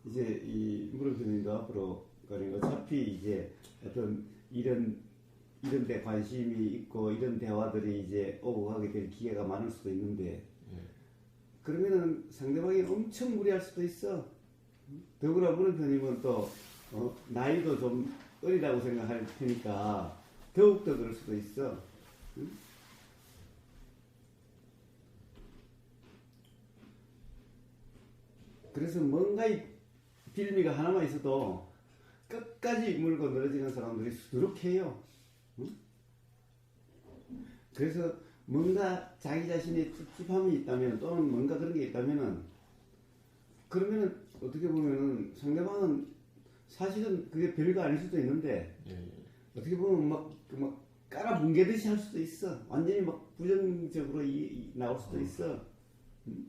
이제 이 물음표님도 앞으로 그러니까 어차피 이제 어떤 이런 데 관심이 있고 이런 대화들이 이제 오고 가게 될 기회가 많을 수도 있는데 그러면은 상대방이 엄청 무리할 수도 있어. 더구나 물음표님은 또 나이도 좀 어리다고 생각할 테니까 더욱더 그럴 수도 있어. 응? 그래서 뭔가 이 빌미가 하나만 있어도 끝까지 물고 늘어지는 사람들이 수두룩해요. 응? 그래서 뭔가 자기 자신의 찝찝함이 있다면 또는 뭔가 그런 게 있다면은 그러면은 어떻게 보면은 상대방은 사실은 그게 별거 아닐 수도 있는데 어떻게 보면 막 깔아 뭉개듯이 할 수도 있어. 완전히 막 부정적으로 나올 수도 있어. 응?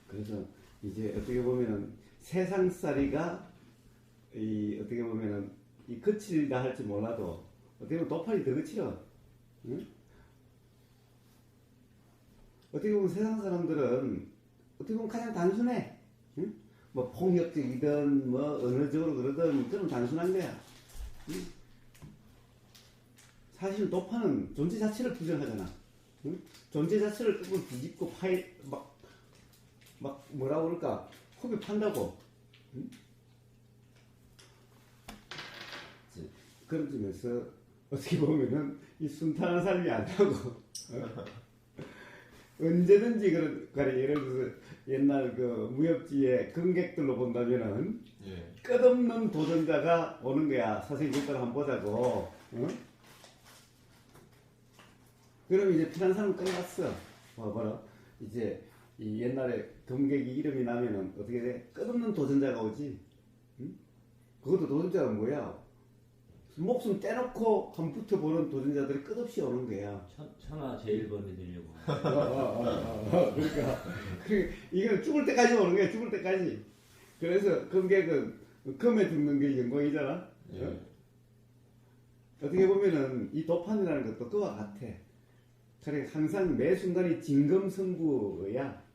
그래서 이제 어떻게 보면은 세상살이가 어떻게 보면은 이 거칠다 할지 몰라도 어떻게 보면 도팔이 더 거칠어. 응? 어떻게 보면 세상 사람들은 어떻게 보면 가장 단순해. 응? 뭐 폭력적이든 뭐 언어적으로 그러든 그런 단순한 거야. 응? 사실 도파는 존재 자체를 부정하잖아. 응? 존재 자체를 끄고 뒤집고 막 뭐라 그럴까 호비 판다고. 응? 그런 점에서 어떻게 보면은 이 순탄한 삶이 아니라고. 언제든지 예를 들어서 옛날 그 무협지의 금객들로 본다면은 끝없는 도전자가 오는 거야. 선생님 이걸 한번 보자고. 그럼 이제 피난사는 끝났어. 봐라. 이제 이 옛날에 금객이 이름이 나면은 어떻게 돼? 끝없는 도전자가 오지. 응? 그것도 도전자가 뭐야? 목숨 떼놓고 한 붙어보는 도전자들이 끝없이 오는 거야. 천하 제일번이 되려고. 그러니까 이건 죽을 때까지 오는 거야. 죽을 때까지. 그래서 금객은 금에 죽는 게 영광이잖아. 어떻게 보면은 이 도판이라는 것도 그와 같아. 그래 항상 매 순간이 진검승부야.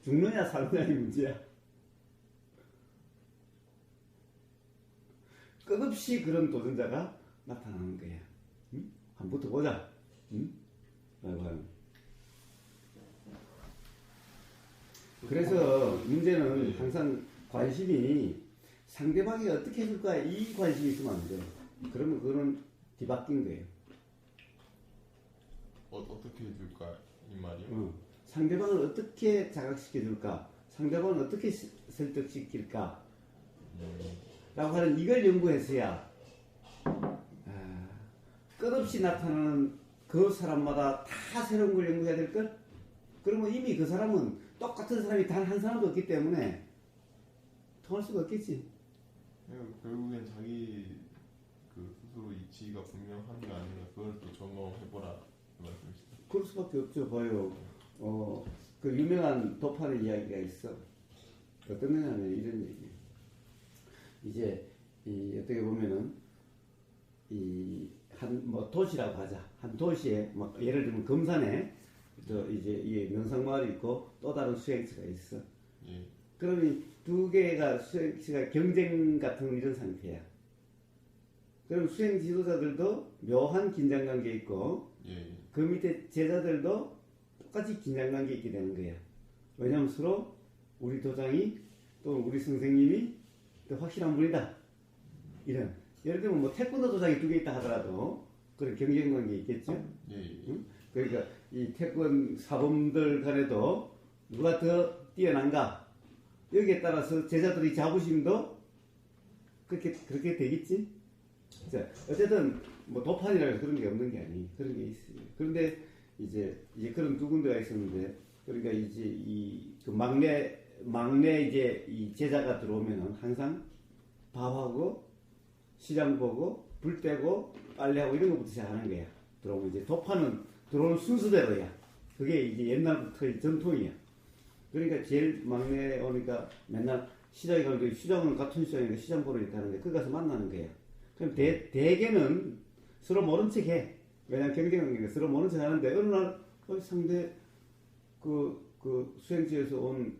죽느냐 사느냐의 문제야. 끝없이 그런 도전자가 나타나는 거야. 응? 한번 붙어보자. 응? 그래서 문제는 항상 관심이 상대방이 어떻게 해줄까 이 관심이 있으면 안 돼. 그러면 그거는 뒤바뀐 거예요. 어떻게 해줄까 이 말이요? 상대방을 어떻게 자각시켜줄까, 상대방을 어떻게 설득시킬까 라고 하는 이걸 연구해서야 끝없이 나타나는 그 사람마다 다 새로운 걸 연구해야 될걸? 그러면 이미 그 사람은 똑같은 사람이 단 한 사람도 없기 때문에 통할 수가 없겠지. 결국엔 자기 그 스스로 이치가 분명한 게 아니라 그걸 또 점검해보라 그 말씀이시죠? 그럴 수밖에 없죠. 봐요. 그 유명한 도판의 이야기가 있어. 어떤 거냐면 이런 얘기예요. 이제 어떻게 보면은 뭐 도시라고 하자. 한 도시에 뭐 예를 들면 금산에 이제 이 명상마을이 있고 또 다른 수행지가 있어. 그럼 이 두 개가 수행지가 경쟁 같은 이런 상태야. 그럼 수행 지도자들도 묘한 긴장관계에 있고 그 밑에 제자들도 똑같이 긴장관계에 있게 되는 거야. 왜냐하면 서로 우리 도장이 또는 우리 선생님이 더 확실한 분이다. 이런 예를 들면 뭐 태권도 도장이 두 개 있다 하더라도 그런 경쟁관계에 있겠죠. 응? 그러니까 이 태권 사범들 간에도 누가 더 뛰어난가 여기에 따라서 제자들의 자부심도 그렇게 되겠지. 자, 어쨌든 뭐 도판이라 해서 그런 게 없는 게 아니 그런 게 있어요. 그런데 이제 그런 두 군데가 있었는데 그러니까 이제 그 막내 이제 이 제자가 들어오면은 항상 밥하고 시장 보고 불 떼고 빨래하고 이런 것부터 시작하는 거야. 들어오면 이제 도판은 들어오는 순서대로야. 그게 이제 옛날부터의 전통이야. 그러니까 제일 막내 오니까 맨날 시장에 가는데 시장은 같은 시장이니까 시장 보러 이렇게 하는데 거기 가서 만나는 거야. 그럼 대개는 서로 모른 척 해. 왜냐면 경쟁관계니까 서로 모른 척 하는데 어느 날 상대 그 수행지에서 온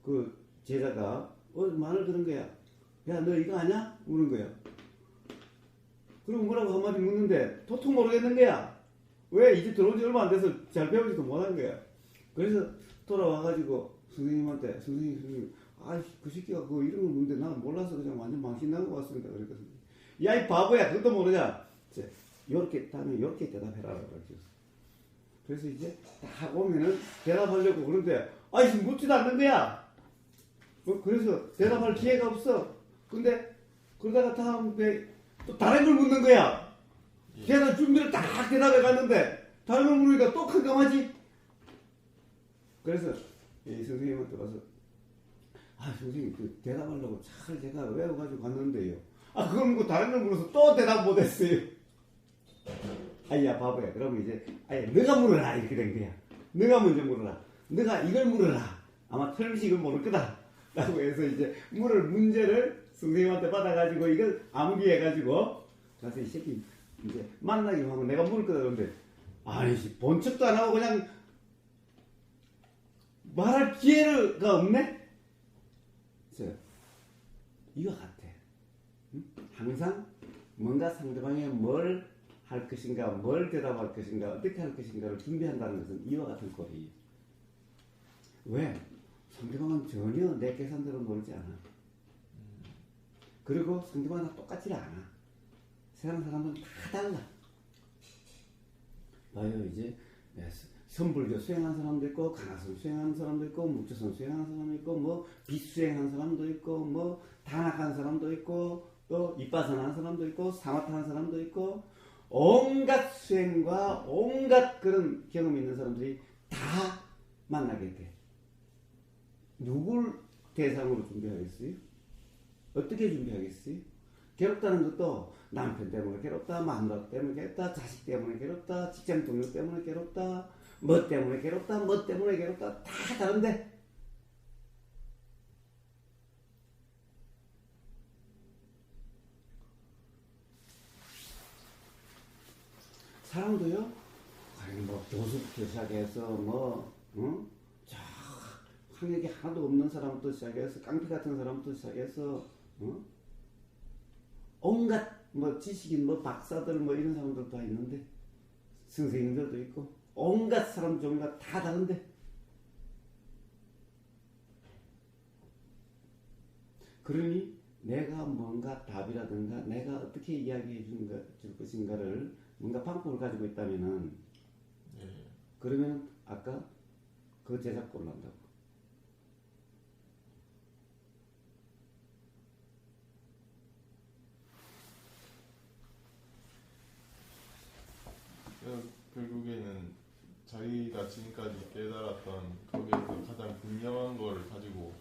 그 제자가 말을 들은 거야. 야, 너 이거 아냐? 묻는 거야. 그럼 뭐라고 한마디 묻는데 도통 모르겠는 거야. 왜? 이제 들어온 지 얼마 안 돼서 잘 배우지도 못한 거야. 그래서 돌아와가지고 선생님한테 선생님 그 새끼가 그 이런 거 묻는데 난 몰라서 그냥 완전 망신난 것 같습니다. 그랬거든요. 야, 이 바보야, 그것도 모르냐? 요렇게 다음에 요렇게 대답해라. 그래서 이제 딱 오면은 대답하려고 그러는데 지금 묻지도 않는 거야. 그래서 대답할 기회가 없어. 근데 그러다가 다음에 또 다른 걸 묻는 거야. 걔는 준비를 딱 대답해 갔는데 다른 걸 물으니까 또 깜깜하지. 그래서 이 선생님한테 와서 선생님 그 대답하려고 잘 제가 외워가지고 갔는데요. 그걸 묻고 다른 걸 물어서 또 대답 못했어요. 야 바보야. 그러면 이제 너가 물어라 이렇게 된 거야. 너가 먼저 물어라. 너가 이걸 물어라. 아마 틀림없이 이걸 모를 거다. 라고 해서 이제 문제를 선생님한테 받아가지고 이걸 암기해가지고 가서 이 새끼 이제 만나기 하면 내가 물을 거다 그러는데 본 척도 안 하고 그냥 말할 기회가 없네. 이와 같아. 응? 항상 뭔가 상대방이 뭘 할 것인가, 뭘 대답할 것인가, 어떻게 할 것인가를 준비한다는 것은 이와 같은 꼴이에요. 왜? 상대방은 전혀 내 계산대로 놀지 않아. 그리고 상대방은 다 똑같지 않아. 세상 사람은 다 달라. 봐요, 이제 선불교 수행한 사람도 있고, 간화선 수행한 사람도 있고, 묵조선 수행한 사람도 있고, 뭐 빛수행한 사람도 있고, 뭐 단학한 사람도 있고, 또 이빠선한 사람도 있고, 사마타한 사람도 있고, 온갖 수행과 온갖 그런 경험이 있는 사람들이 다 만나게 돼. 누굴 대상으로 준비하겠어요? 어떻게 준비하겠어요? 괴롭다는 것도 남편 때문에 괴롭다, 마누라 때문에 괴롭다, 자식 때문에 괴롭다, 직장 동료 때문에 괴롭다, 뭐 때문에 괴롭다, 뭐 때문에 괴롭다, 다 다른데 사람도요, 뭐 교수부터 시작해서 저 학력이 하나도 없는 사람부터 시작해서 깡패 같은 사람부터 시작해서 온갖 뭐 지식인 뭐 박사들 뭐 이런 사람들도 다 있는데 선생님들도 있고 온갖 사람 종류가 다 다른데 그러니 내가 뭔가 답이라든가 내가 어떻게 이야기해 줄 것인가를 뭔가 방법을 가지고 있다면은 그러면 아까 그 제작골로 한다고. 결국에는 자기가 지금까지 깨달았던 거기에서 가장 분명한 걸 가지고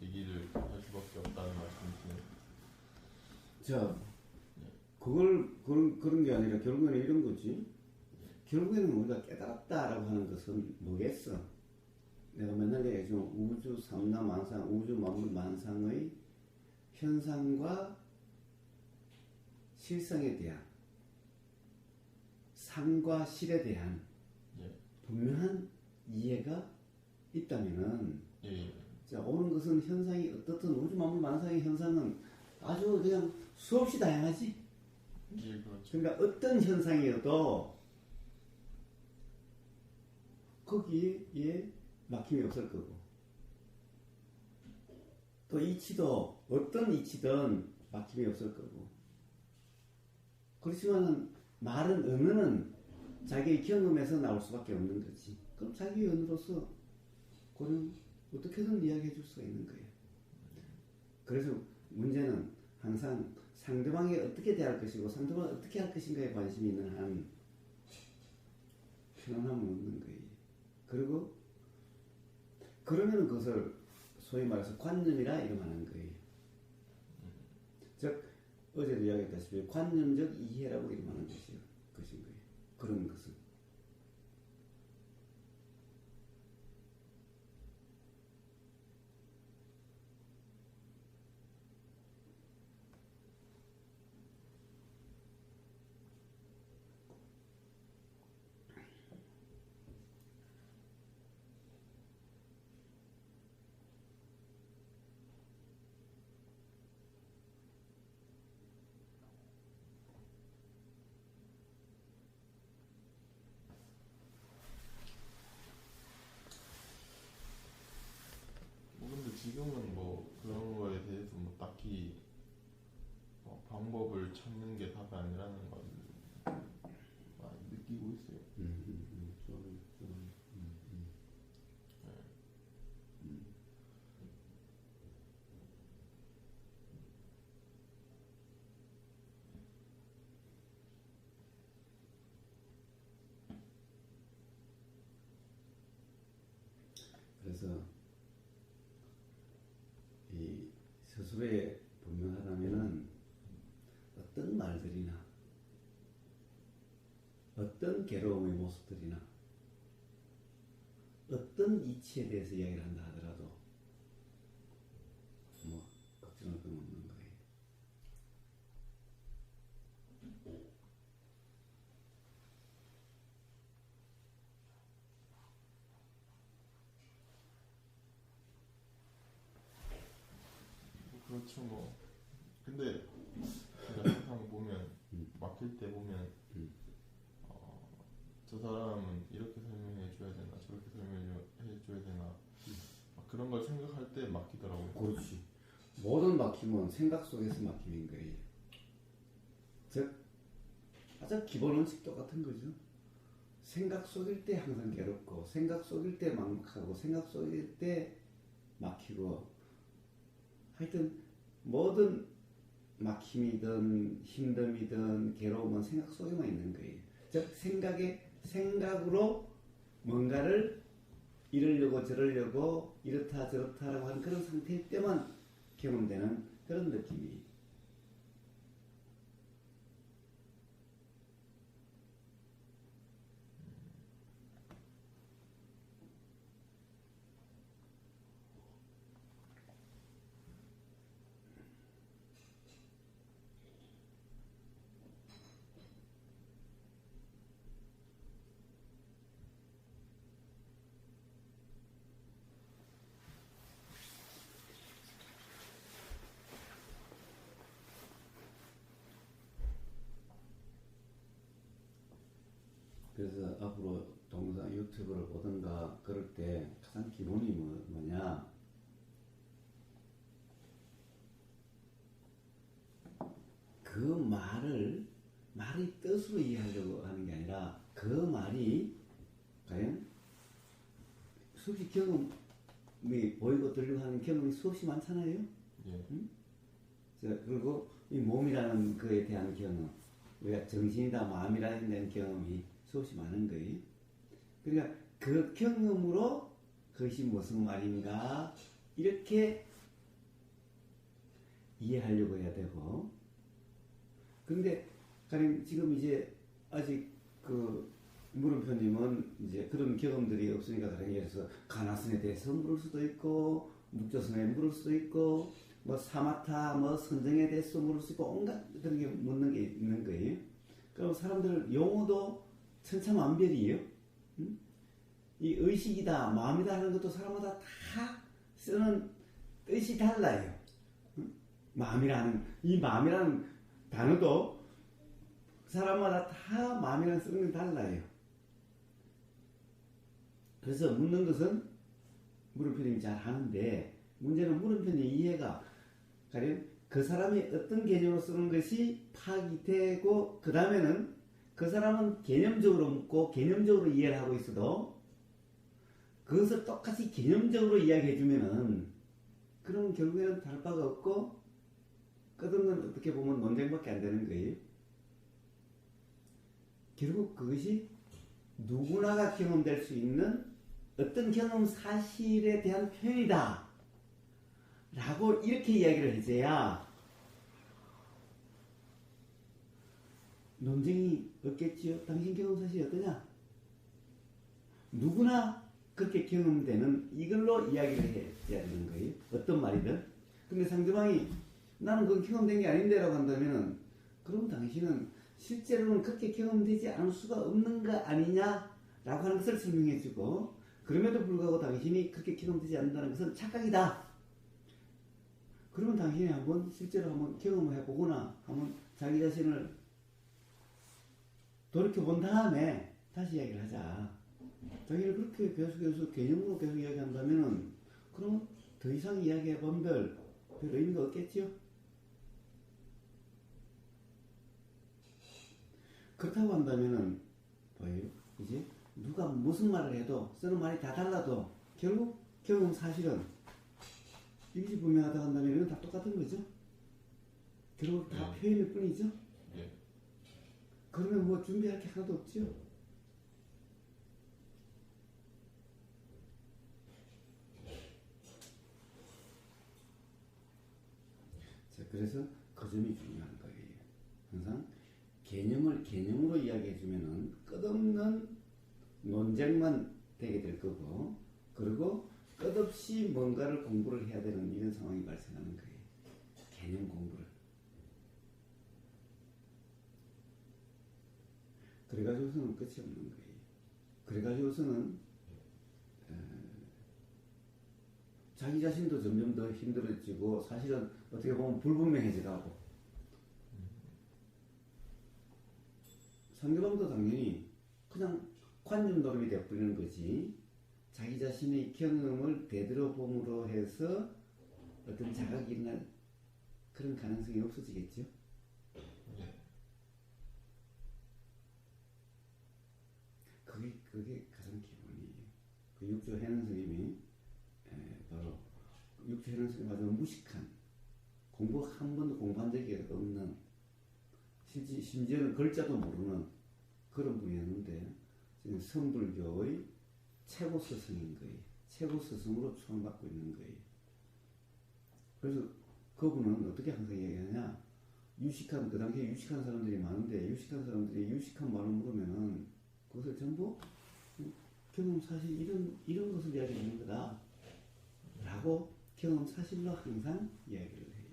얘기를 할 수밖에 없다는 말씀이시네요. 그런 게 아니라 결국에는 이런 거지. 결국에는 우리가 깨달았다라고 하는 것은 뭐겠어? 내가 맨날 얘기하지만 우주 삼남 만상, 우주 만물 만상의 현상과 실성에 대한 상과 실에 대한 분명한 이해가 있다면은 오는 것은 현상이 어떻든 우주 만물 만상의 현상은 아주 그냥 수없이 다양하지. 그렇죠. 그러니까 어떤 현상이어도 거기에 막힘이 없을 거고 또 이치도 어떤 이치든 막힘이 없을 거고 그렇지만은 말은 언어는 자기의 경험에서 나올 수밖에 없는 거지. 그럼 자기 언어로서 그냥 어떻게든 이야기해 줄 수가 있는 거예요. 그래서 문제는 항상 상대방이 어떻게 대할 것이고 상대방이 어떻게 할 것인가에 관심이 있는 한 편안함은 없는 거예요. 그리고 그러면 그것을 소위 말해서 관념이라 이름하는 거예요. 즉 어제도 이야기했다시피 관념적 이해라고 이름하는 것인 거예요. 그런 것은 지금은 뭐 그런 거에 대해서 뭐 딱히 방법을 찾는 게 답이 아니라는 걸 많이 느끼고 있어요. 그래서 이 스스로의 분명하다면은 어떤 말들이나 어떤 괴로움의 모습들이나 어떤 이치에 대해서 이야기를 한다 하더라도 뭐 걱정할 건 없는 거예요. 그렇죠 뭐. 근데 제가 항상 보면 막힐 때 보면 저 사람은 이렇게 설명해 줘야 되나 저렇게 설명해 줘야 되나 막 그런 걸 생각할 때 막히더라고요. 그렇지. 모든 막힘은 생각 속에서 막힘인 거예요. 즉 가장 기본 원칙 똑같은 거죠. 생각 속일 때 항상 괴롭고 생각 속일 때 막막하고 생각 속일 때 막히고 하여튼 모든 막힘이든 힘듦이든 괴로움은 생각 속에만 있는 거예요. 즉 생각으로 뭔가를 이러려고 저러려고 이렇다 저렇다라고 하는 그런 상태일 때만 경험되는 그런 느낌이에요. 그래서 앞으로 동영상 유튜브를 보든가 그럴 때 가장 기본이 뭐냐, 그 말의 뜻으로 이해하려고 하는 게 아니라 그 말이 과연 수없이 경험이 보이고 들리고 하는 경험이 수없이 많잖아요. 예. 응? 그리고 이 몸이라는 거에 대한 경험, 우리가 정신이다 마음이라는 데는 경험이 수없이 많은 거예요. 그러니까 그 경험으로 그것이 무슨 말인가 이렇게 이해하려고 해야 되고, 근데 가령 지금 이제 아직 그 물음표님은 이제 그런 경험들이 없으니까 가령 예를 들어서 가나선에 대해서 물을 수도 있고 묵조선에 물을 수도 있고 뭐 사마타 뭐 선정에 대해서 물을 수 있고 온갖 그런 게 묻는 게 있는 거예요. 그럼 사람들 용어도 천차만별이에요. 응? 이 의식이다 마음이다 하는 것도 사람마다 다 쓰는 뜻이 달라요. 응? 이 마음이라는 단어도 사람마다 다 마음이라는 쓰는 건 달라요. 그래서 묻는 것은 물음표님이 잘 하는데, 문제는 물음표님 이해가 가령 그 사람이 어떤 개념으로 쓰는 것이 파악이 되고, 그 다음에는 그 사람은 개념적으로 묻고 개념적으로 이해를 하고 있어도 그것을 똑같이 개념적으로 이야기해 주면은 그러면 결국에는 다를 바가 없고 끝없는 어떻게 보면 논쟁밖에 안 되는 거예요. 결국 그것이 누구나가 경험될 수 있는 어떤 경험 사실에 대한 표현이다 라고 이렇게 이야기를 해줘야 논쟁이 없겠지요. 당신 경험 사실이 어떠냐? 누구나 그렇게 경험되는 이걸로 이야기를 해야 되는 거예요. 어떤 말이든. 근데 상대방이 나는 그건 경험된 게 아닌데 라고 한다면, 그럼 당신은 실제로는 그렇게 경험되지 않을 수가 없는 거 아니냐 라고 하는 것을 설명해 주고, 그럼에도 불구하고 당신이 그렇게 경험되지 않는다는 것은 착각이다. 그러면 당신이 실제로 한번 경험을 해보거나 한번 자기 자신을 돌이켜본 다음에 다시 이야기를 하자. 자기를 그렇게 계속 개념으로 계속 이야기한다면은 그러면 더 이상 이야기해보면 별 의미가 없겠죠? 그렇다고 한다면은 뭐예요? 이제 누가 무슨 말을 해도 쓰는 말이 다 달라도 결국 경험 사실은 이것이 분명하다 한다면 이건 다 똑같은 거죠? 결국 다 표현일 뿐이죠? 예. 그러면 뭐 준비할 게 하나도 없죠? 자, 그래서 그 점이 중요한 거예요. 항상 개념을 개념으로 이야기해주면은 끝없는 논쟁만 되게 될 거고, 그리고 끝없이 뭔가를 공부를 해야 되는 이런 상황이 발생하는 거예요. 개념 공부를. 그래가지고서는 끝이 없는 거예요. 그래가지고서는 자기 자신도 점점 더 힘들어지고, 사실은 어떻게 보면 불분명해져가고, 상대방도 당연히 그냥 관념 노름이 되어버리는 거지, 자기 자신의 경험을 되돌아봄으로 해서 어떤 자각이 일어날 그런 가능성이 없어지겠죠. 그게 가장 기본이에요. 그 육조 해능 스님이 바로 육조 해능 스님 아주 무식한, 공부 한 번도 공부한 적이 없는, 심지어는 글자도 모르는 그런 분이었는데, 지금 선불교의 최고 스승인 거예요. 최고 스승으로 추앙받고 있는 거예요. 그래서 그분은 어떻게 항상 얘기하냐, 유식한, 그 당시에 유식한 사람들이 많은데, 유식한 사람들이 유식한 말을 물으면은 그것을 전부 경험 사실 이런 것을 이야기하는 거다 라고 경험 사실로 항상 이야기를 해요.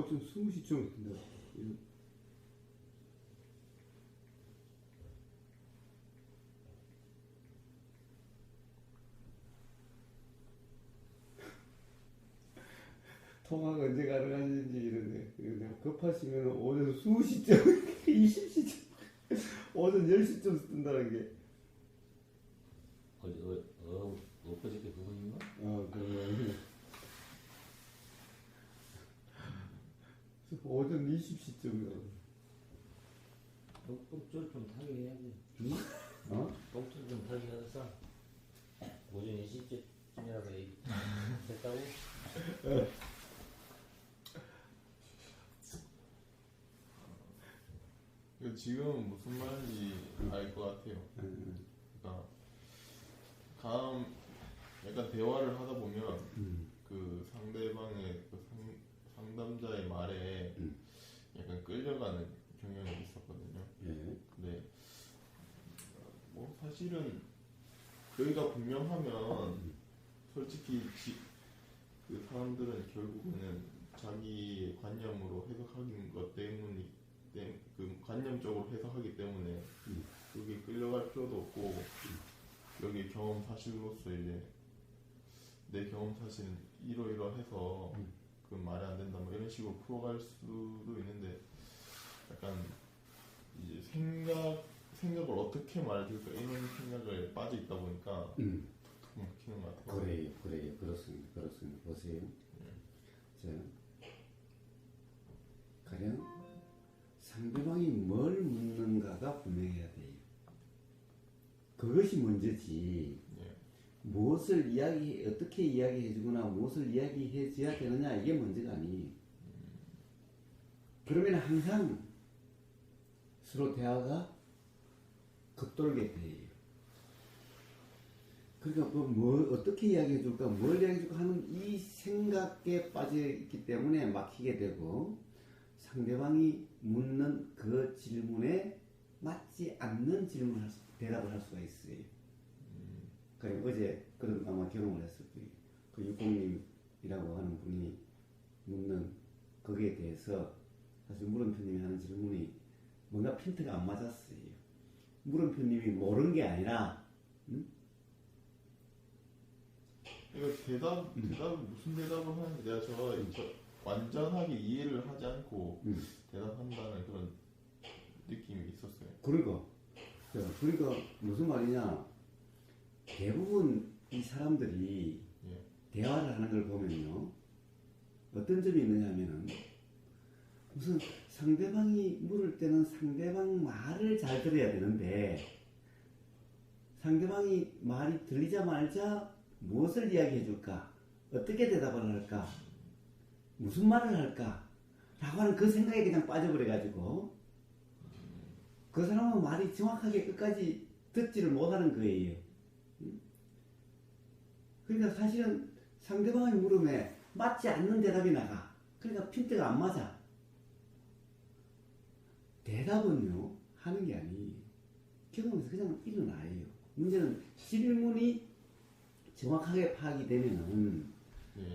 좀 숨이 좀 근데 통화가 언제 가능하신지 이러네. 급하시면 오전 20시쯤 20시쯤 오전 10시쯤 쓴다는 게 엊그저께 그분인가? 그러면 오전 20시쯤이라고. 똥줄 좀 타게 해야지. 응? 똥줄 좀 타게 해서 오전 20시쯤이라고 얘기했다고? 지금 무슨 말인지 알 것 같아요. 그러니까 약간 대화를 하다 보면 그 상대방의 그 상담자의 말에 약간 끌려가는 경향이 있었거든요. 근데 뭐 사실은 여기가 분명하면 솔직히 그 사람들은 결국에는 자기의 관념으로 해석하는 것 때문이 그 관념적으로 해석하기 때문에 그게 끌려갈 필요도 없고 여기 경험 사실로서 이제 내 경험 사실은 이러이러해서 그 말이 안 된다 뭐 이런 식으로 풀어갈 수도 있는데 약간 이제 생각을 어떻게 말해줄까 이런 생각을 빠져 있다 보니까 툭툭 막히는 것 같아요. 그래요. 그렇습니다. 보세요. 자, 가령 상대방이 뭘 묻는가가 분명해야 돼요. 그것이 먼저지. 예. 무엇을 어떻게 이야기해주거나 무엇을 이야기해줘야 되느냐 이게 먼저가 아니에요. 그러면 항상 서로 대화가 겉돌게 돼요. 그러니까 어떻게 이야기해줄까, 뭘 이야기해줄까 하는 이 생각에 빠져있기 때문에 막히게 되고 상대방이 묻는 그 질문에 맞지 않는 대답을 할 수가 있어요. 그러니까 어제 그런 아마 경험을 했을 거예요. 그 육공님이라고 하는 분이 묻는 거기에 대해서 사실 물음표님이 하는 질문이 뭔가 핀트가 안 맞았어요. 물음표님이 모르는 게 아니라 이거 무슨 대답을 하는지 내가 저 완전하게 이해를 하지 않고 대답한다는 그런 느낌이 있었어요. 그러니까 무슨 말이냐, 대부분 이 사람들이 예. 대화를 하는 걸 보면요 어떤 점이 있느냐 하면은 우선 상대방이 물을 때는 상대방 말을 잘 들어야 되는데 상대방이 말이 들리자마자 무엇을 이야기해 줄까, 어떻게 대답을 할까, 무슨 말을 할까 라고 하는 그 생각에 그냥 빠져버려 가지고 그 사람은 말이 정확하게 끝까지 듣지를 못하는 거예요. 그러니까 사실은 상대방의 물음에 맞지 않는 대답이 나가. 그러니까 핀트가 안 맞아. 대답은요 하는 게 아니에요. 경험에서 그냥 일어나요. 문제는 질문이 정확하게 파악이 되면은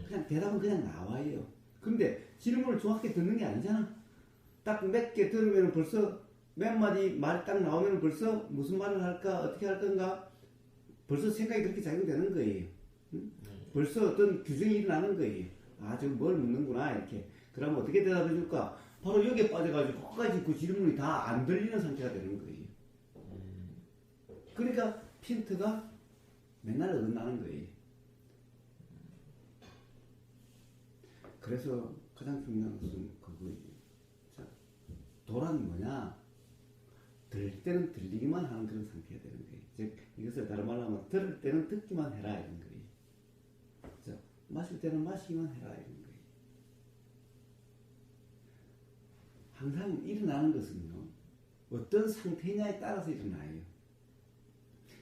그냥 대답은 그냥 나와요. 근데 질문을 정확하게 듣는 게 아니잖아. 딱 몇 개 들으면 벌써 몇 마디 말이 딱 나오면 벌써 무슨 말을 할까, 어떻게 할 건가, 벌써 생각이 그렇게 작용되는 거예요. 벌써 어떤 규정이 일어나는 거예요. 아, 저거 뭘 묻는구나, 이렇게. 그러면 어떻게 대답해 줄까? 바로 여기에 빠져가지고 끝까지 그 질문이 다 안 들리는 상태가 되는 거예요. 그러니까 핀트가 맨날 어긋나는 거예요. 그래서 가장 중요한 것은 그거예요. 자, 도란 뭐냐? 들을 때는 들리기만 하는 그런 상태가 되는 거예요. 즉, 이것을 다른 말로 하면 들을 때는 듣기만 해라 이런 거예요. 자, 마실 때는 마시기만 해라 이런 거예요. 항상 일어나는 것은요, 어떤 상태냐에 따라서 일어나요.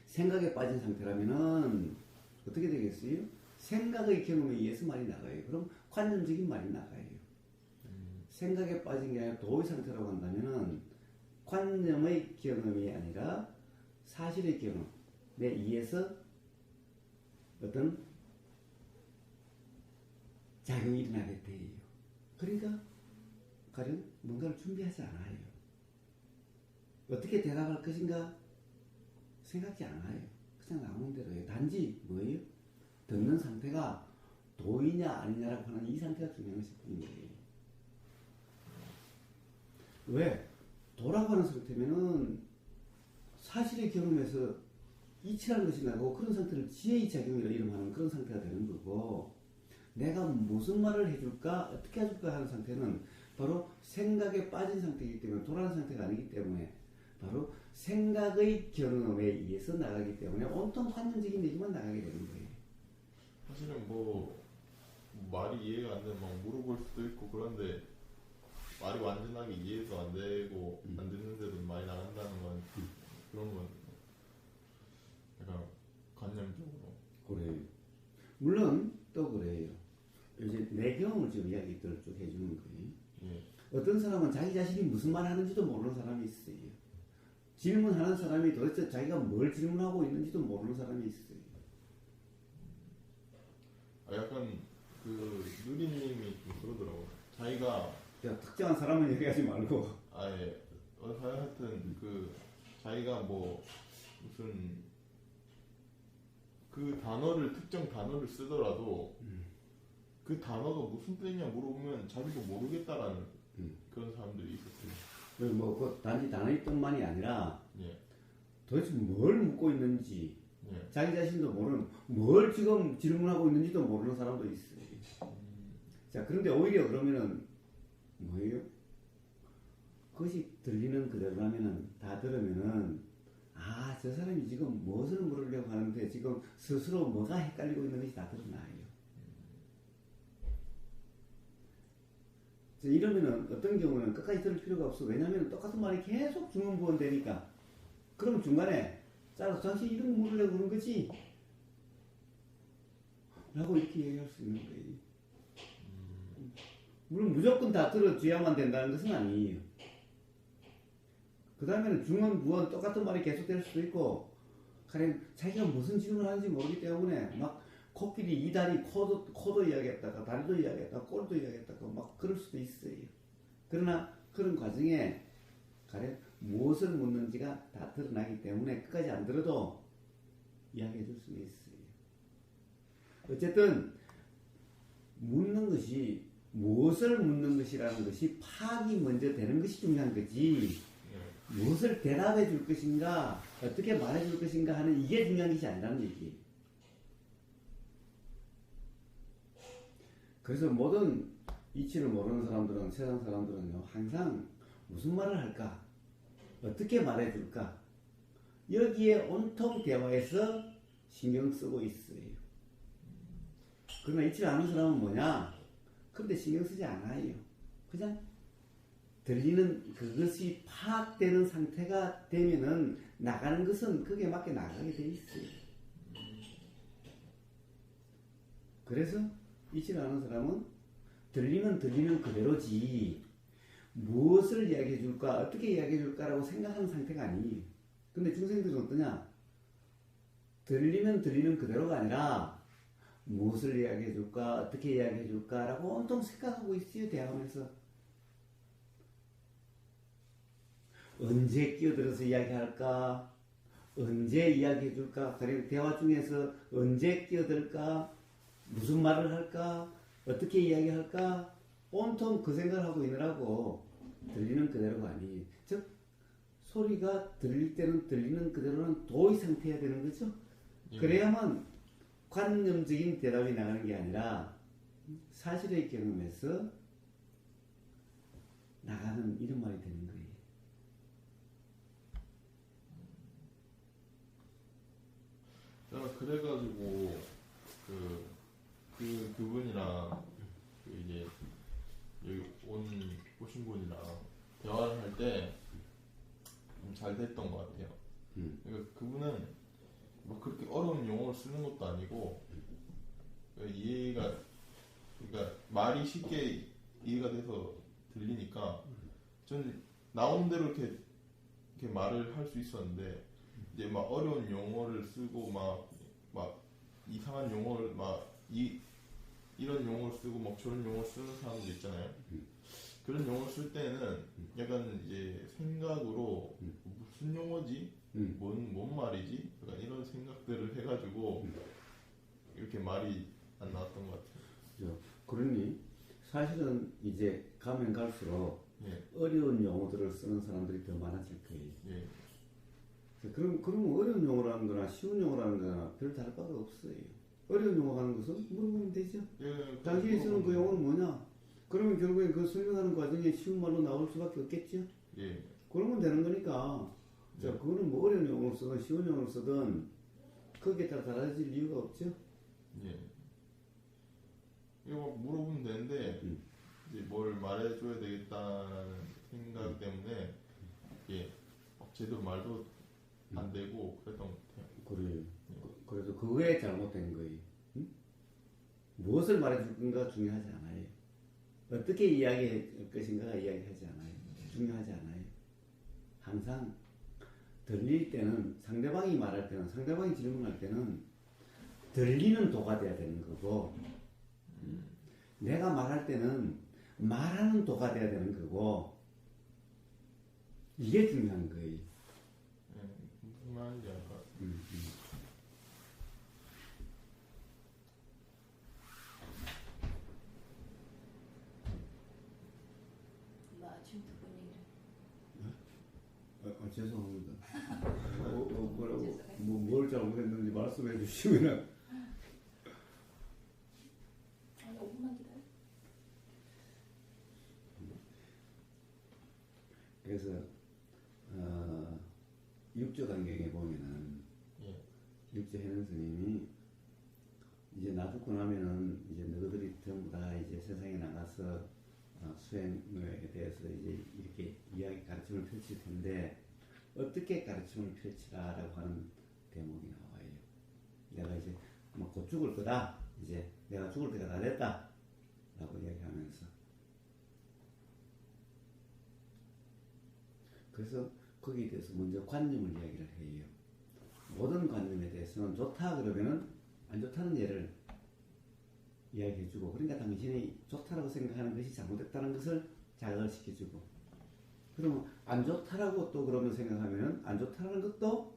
생각에 빠진 상태라면은 어떻게 되겠어요? 생각의 경험에 의해서 말이 나가요. 그럼 관념적인 말이 나가요. 생각에 빠진 게 아니라 도의 상태라고 한다면은 관념의 경험이 아니라 사실의 경험에 의해서 어떤 작용이 일어나게 돼요. 그러니까 가령 뭔가를 준비하지 않아요. 어떻게 대답할 것인가 생각지 않아요. 그냥 나오는 대로예요. 단지 뭐예요? 듣는 상태가 도이냐 아니냐라고 하는 이 상태가 중요한 것일 뿐이에요. 왜? 도라고 하는 상태면은 사실의 경험에서 이치라는 것이 나고 그런 상태를 지혜의 작용이라 이름하는 그런 상태가 되는 거고, 내가 무슨 말을 해줄까 어떻게 해줄까 하는 상태는 바로 생각에 빠진 상태이기 때문에, 도라는 상태가 아니기 때문에 바로 생각의 경험에 의해서 나가기 때문에 온통 관념적인 얘기만 나가게 되는 거예요. 사실은 뭐 말이 이해가 안 되면 막 물어볼 수도 있고 그런데 말이 완전하게 이해도 안 되고 안 듣는데도 많이 나간다는 건 그런 건 약간 관념적으로 그래요. 물론 또 그래요. 이제 내 경험을 지금 이야기들을 쭉 해주는 거예요. 예. 어떤 사람은 자기 자신이 무슨 말 하는지도 모르는 사람이 있어요. 질문하는 사람이 도대체 자기가 뭘 질문하고 있는지도 모르는 사람이 있어요. 아, 약간 그 누리님이 좀 그러더라고요. 자기가 특정한 사람은 얘기하지 말고. 아예 하여튼 그 자기가 뭐 무슨 그 단어를 특정 단어를 쓰더라도 그 단어가 무슨 뜻이냐 물어보면 자기도 모르겠다라는 그런 사람들이 있었어요. 그리고 그 단지 단어의 뜻만이 아니라 예. 도대체 뭘 묻고 있는지 예. 자기 자신도 모르는 뭘 지금 질문하고 있는지도 모르는 사람도 있어요. 자, 그런데 오히려 그러면은 뭐예요? 그것이 들리는 그대로라면은 다 들으면은 아, 저 사람이 지금 무엇을 물으려고 하는데 지금 스스로 뭐가 헷갈리고 있는 것이 다 드러나요. 이러면은 어떤 경우는 끝까지 들을 필요가 없어. 왜냐하면 똑같은 말이 계속 중언부언되니까. 그럼 중간에 짜서 당신 이런 거 물으려고 그런 거지? 라고 이렇게 얘기할 수 있는 거예요. 물론 무조건 다 들어줘야만 된다는 것은 아니에요. 그 다음에는 중언부언 똑같은 말이 계속될 수도 있고, 가령 자기가 무슨 질문을 하는지 모르기 때문에 막 코끼리 이다리 코도 이야기했다가 다리도 이야기했다가 꼴도 이야기했다가 막 그럴 수도 있어요. 그러나 그런 과정에 가령 무엇을 묻는지가 다 드러나기 때문에 끝까지 안 들어도 이야기해 줄 수는 있어요. 어쨌든 묻는 것이 무엇을 묻는 것이라는 것이 파악이 먼저 되는 것이 중요한 거지, 무엇을 대답해 줄 것인가 어떻게 말해 줄 것인가 하는 이게 중요한 것이 아니라는 얘기예요. 그래서 모든 이치를 모르는 사람들은, 세상 사람들은요, 항상 무슨 말을 할까? 어떻게 말해줄까? 여기에 온통 대화에서 신경 쓰고 있어요. 그러나 이치를 아는 사람은 뭐냐? 그런데 신경 쓰지 않아요. 그냥 들리는 그것이 파악되는 상태가 되면은 나가는 것은 거기에 맞게 나가게 돼 있어요. 그래서 이치를 아는 사람은 들리는 그대로지 무엇을 이야기해 줄까 어떻게 이야기해 줄까라고 생각하는 상태가 아니에요. 근데 중생들은 어떠냐? 들리는 그대로가 아니라 무엇을 이야기해 줄까 어떻게 이야기해 줄까라고 온통 생각하고 있어요. 대화하면서 언제 끼어들어서 이야기할까, 언제 이야기해 줄까, 가령 대화 중에서 언제 끼어들까, 무슨 말을 할까, 어떻게 이야기할까, 온통 그 생각을 하고 있느라고 들리는 그대로가 아니에요. 즉 소리가 들릴 때는 들리는 그대로는 도의 상태여야 되는 거죠. 그래야만 관념적인 대답이 나가는 게 아니라 사실의 경험에서 나가는 이런 말이 되는 거예요. 그래가지고 그분이랑 이제 여기 오신 분이랑 대화를 할 때 잘 됐던 것 같아요. 그러니까 그분은 뭐 그렇게 어려운 용어를 쓰는 것도 아니고 이해가, 그러니까 말이 쉽게 이해가 돼서 들리니까 전 나온 대로 이렇게 말을 할 수 있었는데, 이제 막 어려운 용어를 쓰고 막 이상한 용어를 이런 용어를 쓰고 막 저런 용어를 쓰는 사람들 있잖아요. 그런 용어를 쓸 때는 약간 이제 생각으로 무슨 용어지? 뭔 말이지? 약간 이런 생각들을 해가지고 이렇게 말이 안 나왔던 것 같아요. 그러니 사실은 이제 가면 갈수록 어려운 용어들을 쓰는 사람들이 더 많아질 거예요. 그럼 어려운 용어라는 거나 쉬운 용어라는 거나 별 다를 바가 없어요. 어려운 용어 하는 것은 물어보면 되죠. 당신이 쓰는 그 용어는 뭐냐? 그러면 결국엔 그 설명하는 과정에 쉬운 말로 나올 수밖에 없겠죠. 그러면 되는 거니까. 자, 그거는 뭐 어려운 용어를 쓰든 쉬운 용어를 쓰든 거기에 따라 달라질 이유가 없죠. 이거 막 물어보면 되는데 이제 뭘 말해줘야 되겠다는 생각 때문에 제대로 말도 안 되고 그랬던 것 같아요. 그래요. 그래서 그거에 잘못된 거예요. 무엇을 말해줄 건가 중요하지 않아요. 어떻게 이야기할 것인가가 이야기하지 않아요. 중요하지 않아요. 항상 들릴 때는 상대방이 말할 때는 상대방이 질문할 때는 들리는 도가 돼야 되는 거고, 내가 말할 때는 말하는 도가 돼야 되는 거고, 이게 중요한 거예요. 무슨 말인지 알 것 같아요. 죄송합니다. 뭐라고 뭘 잘못했는지 말씀해 주시면. 5분만 기다려. 그래서 6조 간경에 보면은 예. 6조 해능 스님이 이제 놔두고 나면은 이제 너희들이 전부 다 이제 세상에 나가서 수행에 대해서 이제 이렇게 이야기 가르침을 펼칠 텐데 어떻게 가르침을 펼치라라고 하는 대목이 나와요. 내가 이제 뭐 곧 죽을 거다. 이제 내가 죽을 때가 다 됐다. 라고 이야기하면서 그래서 거기에 대해서 먼저 관념을 이야기를 해요. 모든 관념에 대해서는 좋다 그러면은 안 좋다는 예를 이야기해주고, 그러니까 당신이 좋다라고 생각하는 것이 잘못됐다는 것을 자각을 시켜주고, 그러면 안 좋다라고 또 그러면 생각하면은 안 좋다라는 것도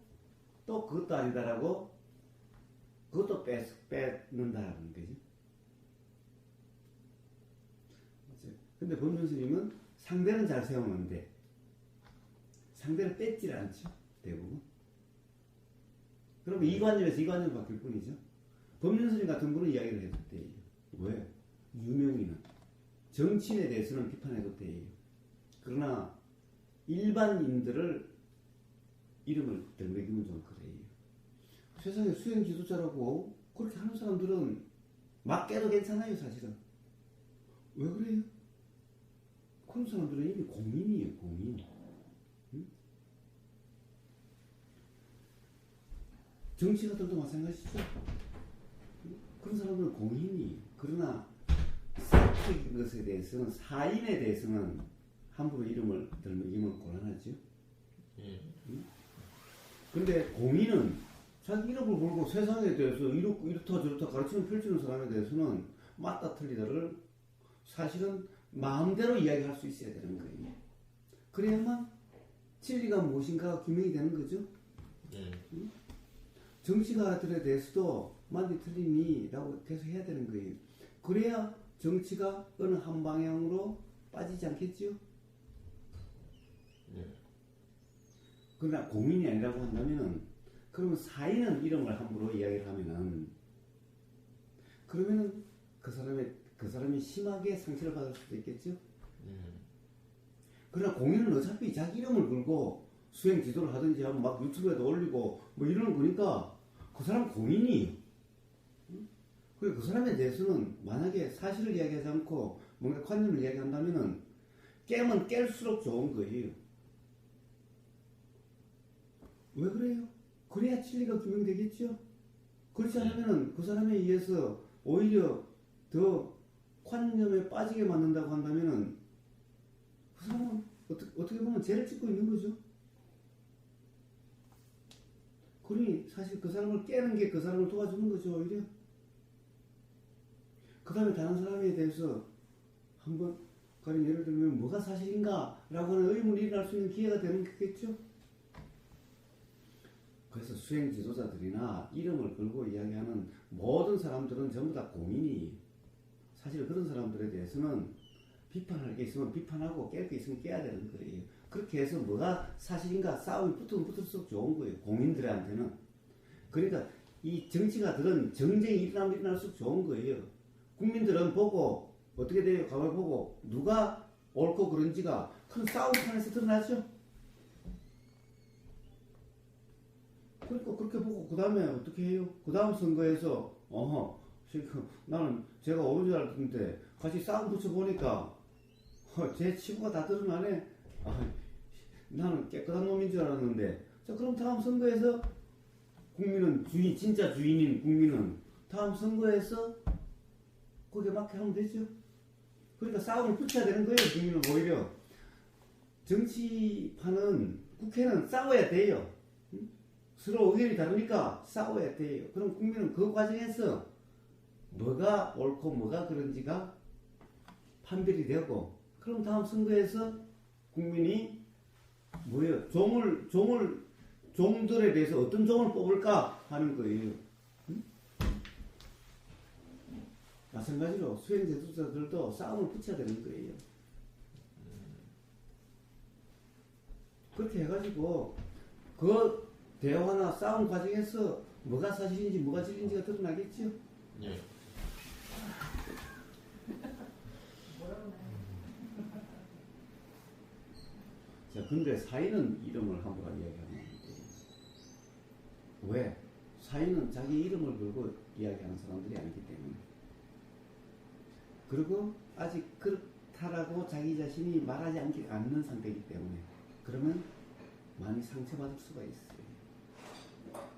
또 그것도 아니다라고 그것도 빼는다라는 거지. 근데 법륜 스님은 상대는 잘 세우는데 상대를 뺏질 않죠, 대부분. 그러면 이 관념에서 이 관념을 바뀔 뿐이죠. 법륜 스님 같은 분은 이야기를 해도 돼요. 왜? 유명인은 정치인에 대해서는 비판해도 돼요. 그러나 일반인들을 이름을 들먹이면 좀 그래요. 세상에 수행 지도자라고 그렇게 하는 사람들은 막 깨도 괜찮아요, 사실은. 왜 그래요? 그런 사람들은 이미 공인이에요, 공인. 응? 정치가들도 마찬가지죠. 그런 사람들은 공인이에요. 그러나 사적인 것에 대해서는, 사인에 대해서는 함부로 이름을 들먹이면 곤란하죠. 응? 근데 공인은 자기 이름을 걸고 세상에 대해서 이렇다 저렇다 가르치는 펼치는 사람에 대해서는 맞다 틀리다를 사실은 마음대로 이야기할 수 있어야 되는 거예요. 그래야만 진리가 무엇인가가 규명이 되는 거죠. 응? 정치가들에 대해서도 맞니 틀리니라고 계속 해야 되는 거예요. 그래야 정치가 어느 한 방향으로 빠지지 않겠죠. 그러나 공인이 아니라고 한다면은, 그러면 사인은 이름을 함부로 이야기를 하면은, 그러면은 그 사람이 심하게 상처를 받을 수도 있겠죠. 그러나 공인은 어차피 자기 이름을 걸고 수행 지도를 하든지 하면 막 유튜브에도 올리고 뭐 이러는 거니까 그 사람 공인이에요. 그리고 그 사람에 대해서는 만약에 사실을 이야기하지 않고 뭔가 관념을 이야기한다면은 깨면 깰수록 좋은 거예요. 왜 그래요? 그래야 진리가 규명되겠죠? 그렇지 않으면은 그 사람에 의해서 오히려 더 관념에 빠지게 만든다고 한다면은 그 사람은 어떻게 보면 죄를 짓고 있는 거죠. 그러니 사실 그 사람을 깨는 게 그 사람을 도와주는 거죠, 오히려. 그 다음에 다른 사람에 대해서 한번, 가령 예를 들면 뭐가 사실인가? 라고 하는 의문이 일어날 수 있는 기회가 되는 거겠죠? 그래서 수행 지도자들이나 이름을 걸고 이야기하는 모든 사람들은 전부 다 공인이에요. 사실 그런 사람들에 대해서는 비판할 게 있으면 비판하고 깰 게 있으면 깨야 되는 거예요. 그렇게 해서 뭐가 사실인가 싸움이 붙으면 붙을수록 좋은 거예요, 공인들한테는. 그러니까 이 정치가들은 정쟁이 일어나면 일어날수록 좋은 거예요. 국민들은 보고 어떻게 돼요? 가만히 보고 누가 옳고 그른지가 큰 싸움판에서 드러나죠. 그러니까 그렇게 보고 그 다음에 어떻게 해요? 그 다음 선거에서 나는 제가 옳은 줄 알았는데 같이 싸움 붙여보니까 제 치부가 다 드러나네. 나는 깨끗한 놈인 줄 알았는데. 자, 그럼 다음 선거에서 국민은 진짜 주인인 국민은 다음 선거에서 거기에 맞게 하면 되죠. 그러니까 싸움을 붙여야 되는 거예요. 국민은 오히려. 정치판은, 국회는 싸워야 돼요. 서로 의견이 다르니까 싸워야 돼요. 그럼 국민은 그 과정에서 뭐가 옳고 뭐가 그런지가 판별이 되고, 그럼 다음 선거에서 국민이 뭐예요? 종들에 대해서 어떤 종을 뽑을까 하는 거예요. 마찬가지로 수행 제도자들도 싸움을 붙여야 되는 거예요. 그렇게 해가지고 그 대화나 싸움 과정에서 뭐가 사실인지 뭐가 진리인지가 드러나겠죠. 예. 뭐라고 나요? 자, 근데 사인은 이름을 함부로 이야기하면 안 돼. 왜? 사인은 자기 이름을 걸고 이야기하는 사람들이 아니기 때문에. 그리고 아직 그렇다라고 자기 자신이 말하지 않는 상태이기 때문에. 그러면 많이 상처받을 수가 있어요.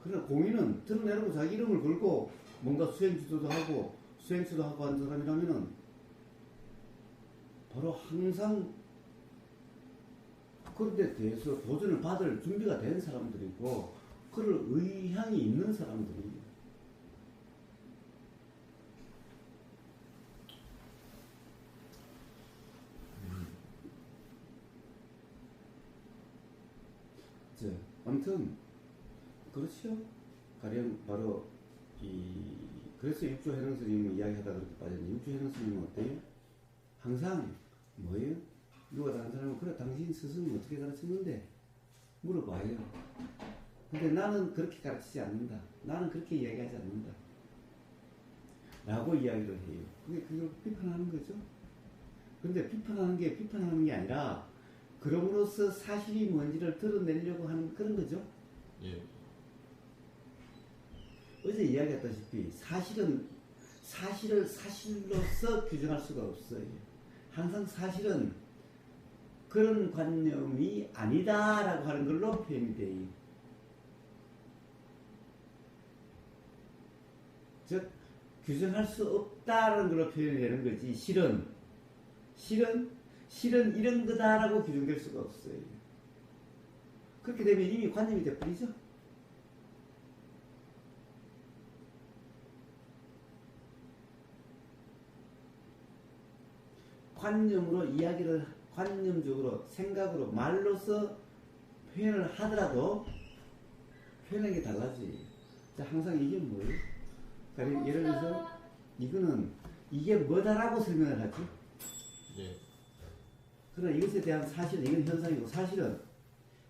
그러나 공인은 드러내려고 자기 이름을 걸고 뭔가 수행주도도 하고 수행수도 하고 하는 사람이라면은 바로 항상 그런 데 대해서 도전을 받을 준비가 된 사람들이고 그럴 의향이 있는 사람들이에요. 자, 아무튼 그렇죠. 가령 바로 그래서 육조해능 스님이 이야기하다 그렇게 빠졌는데 육조해능 스님은 어때요? 항상 뭐예요? 누가 다른 사람은 그래 당신 스승이 어떻게 가르쳤는데 물어봐요. 근데 나는 그렇게 가르치지 않는다. 나는 그렇게 이야기하지 않는다. 라고 이야기를 해요. 그걸 비판하는 거죠. 근데 비판하는 게 아니라 그럼으로써 사실이 뭔지를 드러내려고 하는 그런 거죠. 예. 어제 이야기했다시피 사실을 사실로서 규정할 수가 없어요. 항상 사실은 그런 관념이 아니다라고 하는 걸로 표현이 돼요. 즉 규정할 수 없다라는 걸로 표현이 되는 거지 실은 이런 거다라고 규정될 수가 없어요. 그렇게 되면 이미 관념이 돼버리죠. 관념으로 관념적으로 생각으로 말로서 표현을 하더라도 표현하는 게 달라져요. 자, 항상 이게 뭐예요? 그러니까 예를 들어서 이거는 이게 뭐다라고 설명을 하지. 예. 그러나 이것에 대한 사실, 이건 현상이고 사실은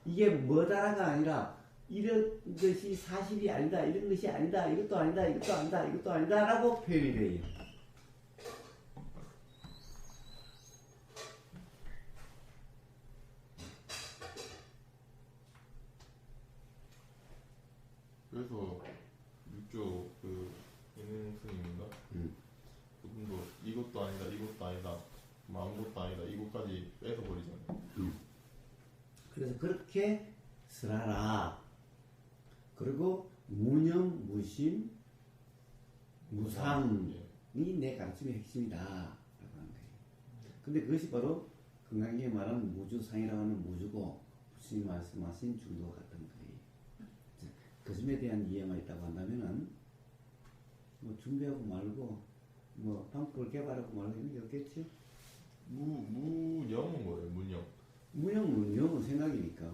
이게 뭐다라가 아니라 이런 것이 사실이 아니다, 이런 것이 아니다, 이것도 아니다, 이것도 아니다, 이것도 아니다라고 표현이 돼요. 그래서 육조 예능 스님인가? 그분도 이것도 아니다, 이것도 아니다, 뭐 아무것도 아니다, 이것까지 빼서 버리잖아요. 그래서 그렇게 설하라. 그리고 무념, 무심, 무상이 내 가르침의 핵심이다 라고 하는 거예요. 근데 그것이 바로 건강하게 말하는 무주상이라고 하는 무주고 부처님이 말씀하신 중도 같은 거예요. 그 점에 대한 이해만 있다고 한다면은 뭐 준비하고 말고 뭐 방법을 개발하고 말고 이런 게 없겠지. 무념은 뭐예요? 무념. 무념은 생각이니까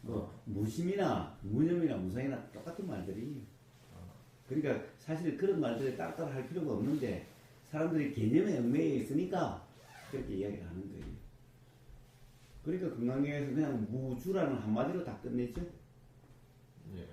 뭐 무심이나 무념이나 무상이나 똑같은 말들이. 그러니까 사실 그런 말들을 따로따로 할 필요가 없는데 사람들이 개념에 얽매여 있으니까 그렇게 이야기를 하는 거예요. 그러니까 건강에서 그냥 무주라는 한마디로 다 끝냈죠. 예.